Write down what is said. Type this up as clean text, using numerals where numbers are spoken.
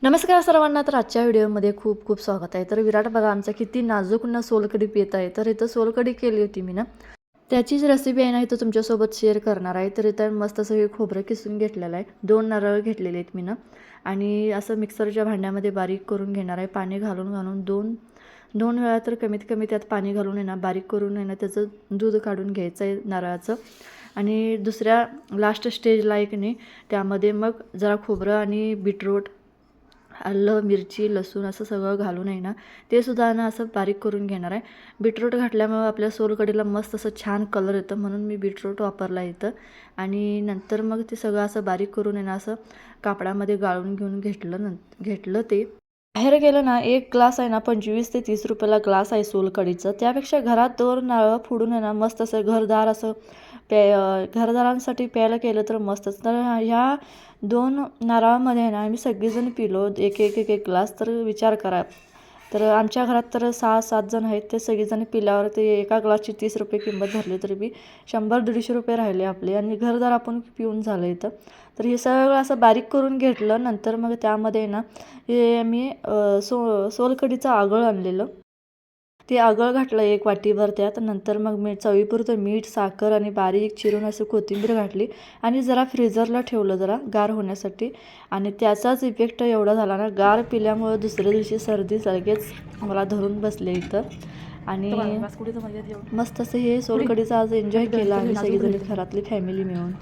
नमस्कार सर्वांना. तर आजच्या व्हिडिओमध्ये खूप खूप स्वागत आहे. तर विराट बघा आमचा किती नाजूक सोलकढी पित आहे. तर इथं सोलकढी केली होती मी ना, त्याचीच रेसिपी आहे ना इथं तुमच्यासोबत शेअर करणार आहे. तर इथं मस्त असं हे खोबरं किसून घेतलेलं आहे, 2 नारळ घेतलेले आहेत मी ना, आणि असं मिक्सरच्या भांड्यामध्ये बारीक करून घेणार आहे. पाणी घालून घालून दोन वेळा तर कमीत कमी त्यात पाणी घालून आहे ना बारीक करून आहे ना त्याचं दूध काढून घ्यायचं आहे नारळाचं. आणि दुसऱ्या लास्ट स्टेजला एक नाही त्यामध्ये मग जरा खोबरं आणि बीटरूट, आलं, मिरची, लसूण असं सगळं घालून आहे ना ते सुद्धा ना असं बारीक करून घेणार आहे. बीटरूट घातल्यामुळं आपल्या सोलकढीला मस्त असं छान कलर येतं, म्हणून मी बीटरूट वापरला इथं. आणि नंतर मग ते सगळं असं बारीक करून आहे ना असं कापडामध्ये गाळून घेऊन घेतलं ते. बाहेर गेलं ना 1 ग्लास आहे ना 25 ते 30 रुपयाला ग्लास आहे सोलकढीचं. त्यापेक्षा घरात 2 नारळ फोडून आहे ना मस्त असं घरदार असं घरदारांसाठी प्यायला केलं तर मस्तच. तर ह्या 2 नारळामध्ये आहे ना आम्ही सगळेजण पिलो एक ग्लास. तर विचार करा, तर आमच्या घरात तर 6-7 जण आहेत. ते सगळेजण पिल्यावर ते एका ग्लासची 30 रुपये किंमत धरली तरी बी 100-150 रुपये राहिले आपले, आणि घरदार आपण पिऊन झालं इथं. तर हे सगळं असं बारीक करून घेतलं. नंतर मग त्यामध्ये ना हे मी सोलकढीचं आगळ आणलेलं, ते आगळ घातलं 1 वाटीभर त्यात. नंतर मग मी चवीपुरतं मीठ, साखर आणि बारीक चिरून असं कोथिंबीर घातली आणि जरा फ्रीजरला ठेवलं जरा गार होण्यासाठी. आणि त्याचाच इफेक्ट एवढा झाला ना, गार पिल्यामुळं दुसऱ्या दिवशी सर्दी लगेच मला धरून बसले इथं. आणि मस्त असं हे सोलकढीचं आज एन्जॉय केला आम्ही सगळीजण घरातली फॅमिली मिळून.